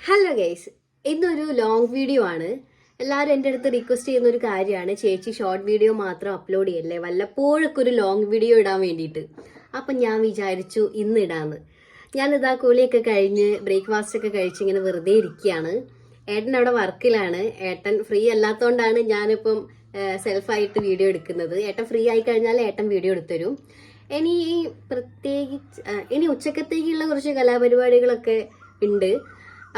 Hello guys, ഇന്നൊരു long video ആണ്. എല്ലാവരും എൻ്റെ അടുത്ത് റിക്വസ്റ്റ് ചെയ്യുന്ന ഒരു കാര്യമാണ്, ചേച്ചി ഷോർട്ട് വീഡിയോ മാത്രം അപ്ലോഡ് ചെയ്യല്ലേ, വല്ലപ്പോഴൊക്കെ ഒരു ലോങ് വീഡിയോ ഇടാൻ വേണ്ടിയിട്ട്. അപ്പം ഞാൻ വിചാരിച്ചു ഇന്ന് ഇടാന്ന്. ഞാനിതാ കുളിയൊക്കെ കഴിഞ്ഞ് ബ്രേക്ക്ഫാസ്റ്റ് ഒക്കെ കഴിച്ച് ഇങ്ങനെ വെറുതെ ഇരിക്കുകയാണ്. ഏട്ടൻ അവിടെ വർക്കിലാണ്. ഏട്ടൻ ഫ്രീ അല്ലാത്തതുകൊണ്ടാണ് ഞാനിപ്പം സെൽഫായിട്ട് വീഡിയോ എടുക്കുന്നത്. ഏട്ടൻ ഫ്രീ ആയി കഴിഞ്ഞാൽ ഏട്ടൻ വീഡിയോ എടുത്തരും. ഇനി ഉച്ചക്കത്തേക്കുള്ള കുറച്ച് കലാപരിപാടികളൊക്കെ ഉണ്ട്.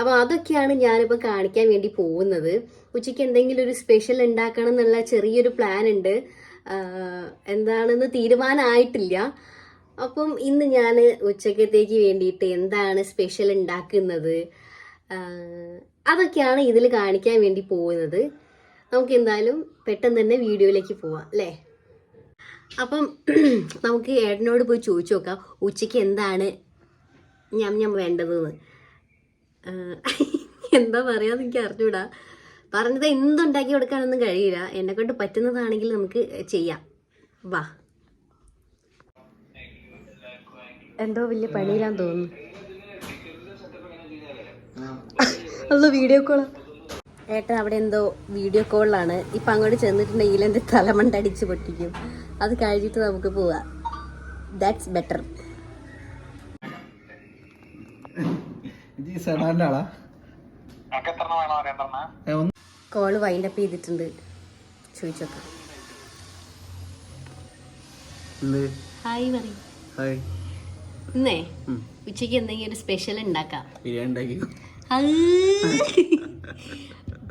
അപ്പോൾ അതൊക്കെയാണ് ഞാനിപ്പോൾ കാണിക്കാൻ വേണ്ടി പോകുന്നത്. ഉച്ചയ്ക്ക് എന്തെങ്കിലും ഒരു സ്പെഷ്യൽ ഉണ്ടാക്കണം എന്നുള്ള ചെറിയൊരു പ്ലാൻ ഉണ്ട്. എന്താണെന്ന് തീരുമാനമായിട്ടില്ല. അപ്പം ഇന്ന് ഞാൻ ഉച്ചക്കത്തേക്ക് വേണ്ടിയിട്ട് എന്താണ് സ്പെഷ്യൽ ഉണ്ടാക്കുന്നത്, അതൊക്കെയാണ് ഇതിൽ കാണിക്കാൻ വേണ്ടി പോകുന്നത്. നമുക്ക് എന്തായാലും പെട്ടെന്ന് തന്നെ വീഡിയോയിലേക്ക് പോവാം അല്ലേ. അപ്പം നമുക്ക് ഏട്ടനോട് പോയി ചോദിച്ചു നോക്കാം ഉച്ചയ്ക്ക് എന്താണ് ഞാൻ വേണ്ടതെന്ന്. എന്താ പറയാന്ന് എനിക്ക് അറിഞ്ഞൂടാ. പറഞ്ഞത് എന്തുണ്ടാക്കി കൊടുക്കാനൊന്നും കഴിയില്ല. എന്നെ കൊണ്ട് പറ്റുന്നതാണെങ്കിൽ നമുക്ക് ചെയ്യാം. വാ. എന്തോ വലിയ പണിയിലാന്ന് തോന്നുന്നു. അല്ലോ വീഡിയോ കോളാ. ഏട്ടൻ അവിടെ എന്തോ വീഡിയോ കോളിലാണ്. ഇപ്പം അങ്ങോട്ട് ചെന്നിട്ടുണ്ടെങ്കിൽ എൻ്റെ തലമണ്ട അടിച്ച് പൊട്ടിക്കും. അത് കഴിഞ്ഞിട്ട് നമുക്ക് പോവാം. That's better. കോള് വൈൻഡപ്പ് ചെയ്തിട്ടുണ്ട്. ചോദിച്ചോക്കാം. ഹായ് പറയും. ഇന്നേ ഉച്ചക്ക് എന്തെങ്കിലും ഒരു സ്പെഷ്യൽ ഉണ്ടാക്കാം.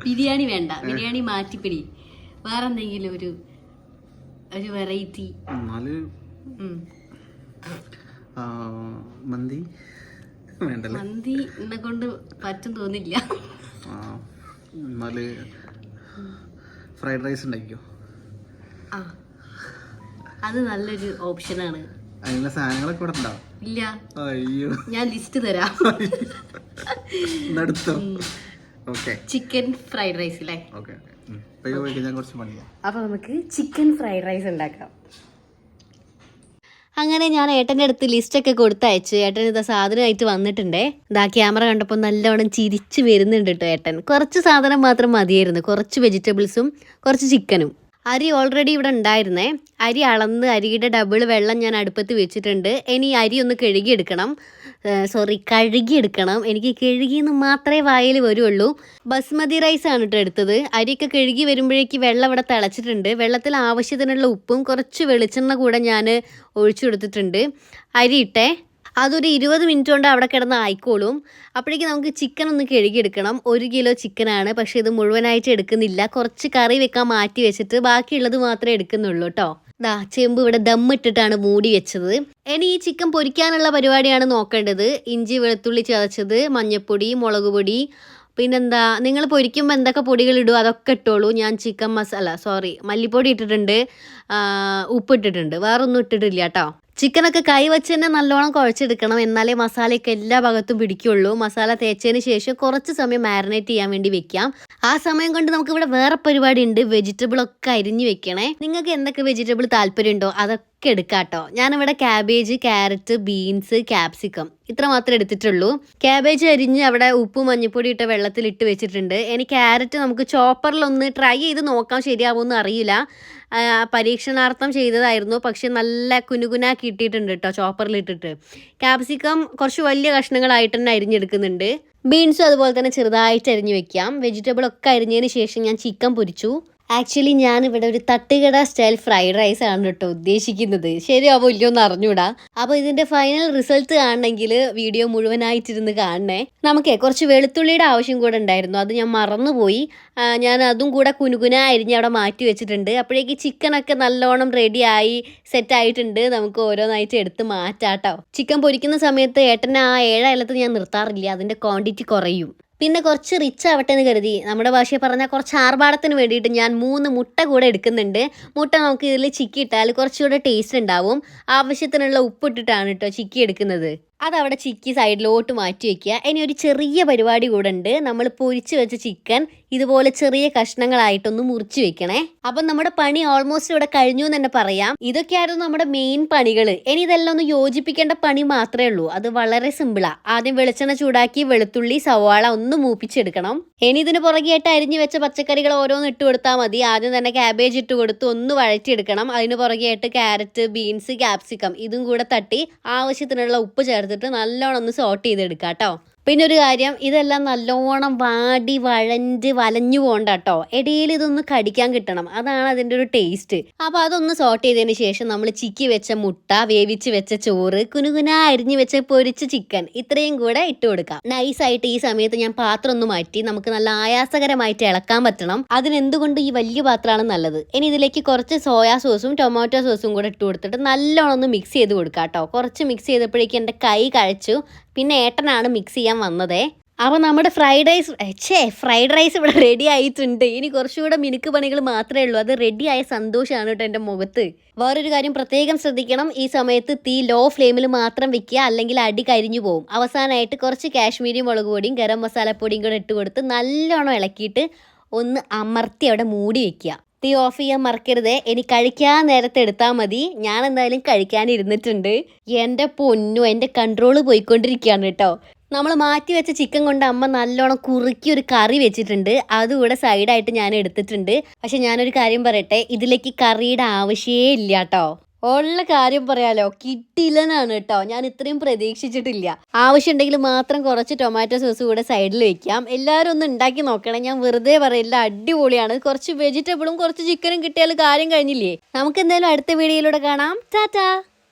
ബിരിയാണി വേണ്ട, ബിരിയാണി മാറ്റിപ്പിടി. വേറെ എന്തെങ്കിലും ഒരു വെറൈറ്റി. മന്തി മന്തി എന്നെ കൊണ്ട് പറ്റും തോന്നില്ല. ഫ്രൈഡ് റൈസ് ഉണ്ടാക്കിയോ? ആ, അത് നല്ലൊരു ഓപ്ഷനാണ്. അതിനുള്ള സാധനങ്ങളൊക്കെ ഇവിടെ ഉണ്ടാവും. ഇല്ല, അയ്യോ, ഞാൻ ലിസ്റ്റ് തരാം. ചിക്കൻ ഫ്രൈഡ് റൈസ് അല്ലേ? അപ്പൊ നമുക്ക് ചിക്കൻ ഫ്രൈഡ് റൈസ് ഉണ്ടാക്കാം. അങ്ങനെ ഞാൻ ഏട്ടൻ്റെ അടുത്ത് ലിസ്റ്റൊക്കെ കൊടുത്തയച്ചു. ഏട്ടൻ ഇതാ സാധനമായിട്ട് വന്നിട്ടുണ്ടേ. ഇതാ ക്യാമറ കണ്ടപ്പോൾ നല്ലവണ്ണം ചിരിച്ച് വരുന്നുണ്ട് കേട്ടോ ഏട്ടൻ. കുറച്ച് സാധനം മാത്രം മതിയായിരുന്നു, കുറച്ച് വെജിറ്റബിൾസും കുറച്ച് ചിക്കനും. അരി ഓൾറെഡി ഇവിടെ ഉണ്ടായിരുന്നേ. അരി അളന്ന് അരിയുടെ ഡബിൾ വെള്ളം ഞാൻ അടുപ്പത്ത് വെച്ചിട്ടുണ്ട്. ഇനി അരി ഒന്ന് കഴുകിയെടുക്കണം. എനിക്ക് കഴുകിയെന്ന് മാത്രമേ വായിൽ വരുള്ളൂ. ബസ്മതി റൈസ് ആണ് കേട്ടോ എടുത്തത്. അരിയൊക്കെ കഴുകി വരുമ്പോഴേക്ക് വെള്ളം ഇവിടെ തിളച്ചിട്ടുണ്ട്. വെള്ളത്തിൽ ആവശ്യത്തിനുള്ള ഉപ്പും കുറച്ച് വെളിച്ചെണ്ണ കൂടെ ഞാൻ ഒഴിച്ചു കൊടുത്തിട്ടുണ്ട്. അരി ഇട്ടേ. അതൊരു 20 മിനിറ്റ് കൊണ്ട് അവിടെ കിടന്ന് ആയിക്കോളും. അപ്പോഴേക്കും നമുക്ക് ചിക്കൻ ഒന്ന് കഴുകിയെടുക്കണം. 1 കിലോ ചിക്കനാണ്, പക്ഷേ ഇത് മുഴുവനായിട്ട് എടുക്കുന്നില്ല. കുറച്ച് കറി വെക്കാൻ മാറ്റി വെച്ചിട്ട് ബാക്കിയുള്ളത് മാത്രമേ എടുക്കുന്നുള്ളൂ കേട്ടോ. ചെമ്പ് ഇവിടെ ദമ്മിട്ടിട്ടാണ് മൂടി വെച്ചത്. ഇനി ഈ ചിക്കൻ പൊരിക്കാനുള്ള പരിപാടിയാണ് നോക്കേണ്ടത്. ഇഞ്ചി വെളുത്തുള്ളി ചതച്ചത്, മഞ്ഞൾപ്പൊടി, മുളക് പൊടി, പിന്നെന്താ നിങ്ങൾ പൊരിക്കുമ്പോൾ എന്തൊക്കെ പൊടികൾ ഇടും അതൊക്കെ ഇട്ടോളൂ. ഞാൻ മല്ലിപ്പൊടി ഇട്ടിട്ടുണ്ട്, ഉപ്പ് ഇട്ടിട്ടുണ്ട്, വേറൊന്നും ഇട്ടിട്ടില്ല കേട്ടോ. ചിക്കനൊക്കെ കൈ വെച്ച് തന്നെ നല്ലോണം കുഴച്ചെടുക്കണം, എന്നാലേ മസാലയൊക്കെ എല്ലാ ഭാഗത്തും പിടിക്കുള്ളൂ. മസാല തേച്ചതിന് ശേഷം കുറച്ച് സമയം മാരിനേറ്റ് ചെയ്യാൻ വേണ്ടി വെക്കാം. ആ സമയം കൊണ്ട് നമുക്ക് ഇവിടെ വേറെ പരിപാടി ഉണ്ട്. വെജിറ്റബിളൊക്കെ അരിഞ്ഞു വെക്കണേ. നിങ്ങൾക്ക് എന്തൊക്കെ വെജിറ്റബിൾ താല്പര്യമുണ്ടോ അതൊക്കെ എടുക്കാട്ടോ. ഞാനിവിടെ ക്യാബേജ്, ക്യാരറ്റ്, ബീൻസ്, ക്യാപ്സിക്കം ഇത്ര മാത്രമേ എടുത്തിട്ടുള്ളൂ. ക്യാബേജ് അരിഞ്ഞ് അവിടെ ഉപ്പ് മഞ്ഞൾപ്പൊടി ഇട്ട വെള്ളത്തിൽ ഇട്ട് വെച്ചിട്ടുണ്ട്. ഇനി ക്യാരറ്റ് നമുക്ക് ചോപ്പറിലൊന്ന് ട്രൈ ചെയ്ത് നോക്കാം, ശരിയാവുമെന്ന് അറിയില്ല. പരീക്ഷണാർത്ഥം ചെയ്തതായിരുന്നു, പക്ഷെ നല്ല കുനുകുനാക്കി ഇട്ടിട്ടുണ്ട് കേട്ടോ ചോപ്പറിൽ ഇട്ടിട്ട്. ക്യാപ്സിക്കം കുറച്ച് വലിയ കഷ്ണങ്ങളായിട്ട് തന്നെ അരിഞ്ഞെടുക്കുന്നുണ്ട്. ബീൻസും അതുപോലെ തന്നെ ചെറുതായിട്ട് അരിഞ്ഞ് വെക്കാം. വെജിറ്റബിൾ ഒക്കെ അരിഞ്ഞതിന് ശേഷം ഞാൻ ചിക്കൻ പൊരിച്ചു. ആക്ച്വലി ഞാനിവിടെ ഒരു തട്ടുകട സ്റ്റൈൽ ഫ്രൈഡ് റൈസ് ആണ് കേട്ടോ ഉദ്ദേശിക്കുന്നത്. ശരിയാവോ ഇല്ലയോ എന്ന് അറിഞ്ഞൂടാ. അപ്പോൾ ഇതിന്റെ ഫൈനൽ റിസൾട്ട് കാണണമെങ്കിൽ വീഡിയോ മുഴുവനായിട്ടിരുന്ന് കാണണേ. നമുക്കേ കുറച്ച് വെളുത്തുള്ളിയുടെ ആവശ്യം കൂടെ ഉണ്ടായിരുന്നു, അത് ഞാൻ മറന്നുപോയി. ഞാൻ അതും കൂടെ കുനുകുന അരിഞ്ഞ് അവിടെ മാറ്റി വെച്ചിട്ടുണ്ട്. അപ്പോഴേക്ക് ചിക്കനൊക്കെ നല്ലോണം റെഡിയായി സെറ്റായിട്ടുണ്ട്. നമുക്ക് ഓരോന്നായിട്ട് എടുത്ത് മാറ്റാട്ടോ. ചിക്കൻ പൊരിക്കുന്ന സമയത്ത് ഏട്ടനെ ആ 7 അയലത്ത് ഞാൻ നിർത്താറില്ല, അതിന്റെ ക്വാണ്ടിറ്റി കുറയും. പിന്നെ കുറച്ച് റിച്ച് ആവട്ടെ എന്ന് കരുതി, നമ്മുടെ ഭാഷയിൽ പറഞ്ഞാൽ കുറച്ച് ആർഭാടത്തിന് വേണ്ടിയിട്ട് ഞാൻ 3 മുട്ട കൂടെ എടുക്കുന്നുണ്ട്. മുട്ട നമുക്ക് ഇതിൽ ചിക്കി ഇട്ടാൽ കുറച്ചുകൂടെ ടേസ്റ്റ് ഉണ്ടാവും. ആവശ്യത്തിനുള്ള ഉപ്പിട്ടിട്ടാണ് കേട്ടോ ചിക്കി എടുക്കുന്നത്. അതവിടെ ചിക്കി സൈഡിലോട്ട് മാറ്റി വെക്കുക. ഇനി ഒരു ചെറിയ പരിപാടി കൂടെ ഉണ്ട്. നമ്മൾ പൊരിച്ച് വെച്ച ചിക്കൻ ഇതുപോലെ ചെറിയ കഷ്ണങ്ങളായിട്ടൊന്ന് മുറിച്ച് വെക്കണേ. അപ്പം നമ്മുടെ പണി ഓൾമോസ്റ്റ് ഇവിടെ കഴിഞ്ഞു എന്ന് തന്നെ പറയാം. ഇതൊക്കെയായിരുന്നു നമ്മുടെ മെയിൻ പണികൾ. ഇനി ഇതെല്ലാം ഒന്ന് യോജിപ്പിക്കേണ്ട പണി മാത്രമേ ഉള്ളൂ. അത് വളരെ സിമ്പിളാ. ആദ്യം വെളിച്ചെണ്ണ ചൂടാക്കി വെളുത്തുള്ളി സവാള ഒന്ന് മൂപ്പിച്ചെടുക്കണം. ഇനി ഇതിന് പുറകെയായിട്ട് അരിഞ്ഞു വെച്ച പച്ചക്കറികൾ ഓരോന്ന് ഇട്ട് കൊടുത്താൽ മതി. ആദ്യം തന്നെ ക്യാബേജ് ഇട്ട് കൊടുത്ത് ഒന്ന് വഴറ്റിയെടുക്കണം. അതിന് പുറകെയായിട്ട് ക്യാരറ്റ്, ബീൻസ്, ക്യാപ്സിക്കം ഇതും കൂടെ തട്ടി ആവശ്യത്തിനുള്ള ഉപ്പ് ചേർത്തിട്ട് നല്ലോണം ഒന്ന് സോട്ട് ചെയ്തെടുക്കാം കേട്ടോ. പിന്നെ ഒരു കാര്യം, ഇതെല്ലാം നല്ലോണം വാടി വലഞ്ഞു പോകണ്ട കേട്ടോ. ഇടയിൽ ഇതൊന്ന് കടിക്കാൻ കിട്ടണം. അതാണ് അതിൻ്റെ ഒരു ടേസ്റ്റ്. അപ്പോൾ അതൊന്ന് സോട്ട് ചെയ്തതിന് ശേഷം നമ്മൾ ചിക്കി വെച്ച മുട്ട, വേവിച്ച് വെച്ച ചോറ്, കുനുകുന അരിഞ്ഞു വെച്ച പൊരിച്ച ചിക്കൻ ഇത്രയും കൂടെ ഇട്ട് കൊടുക്കാം. നൈസായിട്ട് ഈ സമയത്ത് ഞാൻ പാത്രം ഒന്ന് മാറ്റി നമുക്ക് നല്ല ആയാസകരമായിട്ട് ഇളക്കാൻ പറ്റണം. അതിനെന്തുകൊണ്ട് ഈ വലിയ പാത്രമാണ് നല്ലത്. ഇനി ഇതിലേക്ക് കുറച്ച് സോയാ സോസും ടൊമാറ്റോ സോസും കൂടെ ഇട്ട് കൊടുത്തിട്ട് നല്ലോണം ഒന്ന് മിക്സ് ചെയ്ത് കൊടുക്കാം കേട്ടോ. കുറച്ച് മിക്സ് ചെയ്തപ്പോഴേക്കും എൻ്റെ കൈ കഴിച്ചു. പിന്നെ ഏട്ടനാണ് മിക്സ് ചെയ്യാൻ വന്നതേ. അപ്പോൾ നമ്മുടെ ഫ്രൈഡ് റൈസ് ഇവിടെ റെഡി ആയിട്ടുണ്ട്. ഇനി കുറച്ചുകൂടെ മിനുക്ക് പണികൾ മാത്രമേ ഉള്ളൂ. അത് റെഡിയായ സന്തോഷമാണ് കേട്ടോ എൻ്റെ മുഖത്ത്. വേറൊരു കാര്യം പ്രത്യേകം ശ്രദ്ധിക്കണം, ഈ സമയത്ത് തീ ലോ ഫ്ലെയിമിൽ മാത്രം വെക്കുക, അല്ലെങ്കിൽ അടി കരിഞ്ഞു പോകും. അവസാനമായിട്ട് കുറച്ച് കാശ്മീരി മുളക് പൊടിയും ഗരം മസാലപ്പൊടിയും കൂടെ ഇട്ട് കൊടുത്ത് നല്ലോണം ഇളക്കിയിട്ട് ഒന്ന് അമർത്തി അവിടെ മൂടി വെക്കുക. തീ ഓഫ് ചെയ്യാൻ മറക്കരുതേ. ഇനി കഴിക്കാൻ നേരത്തെ എടുത്താൽ മതി. ഞാൻ എന്തായാലും കഴിക്കാനിരുന്നിട്ടുണ്ട്. എൻ്റെ പൊന്നു, എൻ്റെ കൺട്രോള് പോയിക്കൊണ്ടിരിക്കുകയാണ് കേട്ടോ. നമ്മൾ മാറ്റി വെച്ച ചിക്കൻ കൊണ്ട് അമ്മ നല്ലോണം കുറുക്കി ഒരു കറി വെച്ചിട്ടുണ്ട്. അതുകൂടെ സൈഡായിട്ട് ഞാൻ എടുത്തിട്ടുണ്ട്. പക്ഷെ ഞാനൊരു കാര്യം പറയട്ടെ, ഇതിലേക്ക് കറിയുടെ ആവശ്യമേ ഇല്ല കേട്ടോ. ഉള്ള കാര്യം പറയാലോ, കിട്ടില്ലെന്നാണ് കേട്ടോ. ഞാൻ ഇത്രയും പ്രതീക്ഷിച്ചിട്ടില്ല. ആവശ്യമുണ്ടെങ്കിൽ മാത്രം കുറച്ച് ടൊമാറ്റോ സോസ് കൂടെ സൈഡിൽ വെക്കാം. എല്ലാവരും ഒന്ന് ഉണ്ടാക്കി നോക്കണം. ഞാൻ വെറുതെ പറയില്ല, അടിപൊളിയാണ്. കുറച്ച് വെജിറ്റബിളും കുറച്ച് ചിക്കനും കിട്ടിയാൽ കാര്യം കഴിഞ്ഞില്ലേ. നമുക്ക് എന്തായാലും അടുത്ത വീഡിയോയിലൂടെ കാണാം. ടാറ്റാ.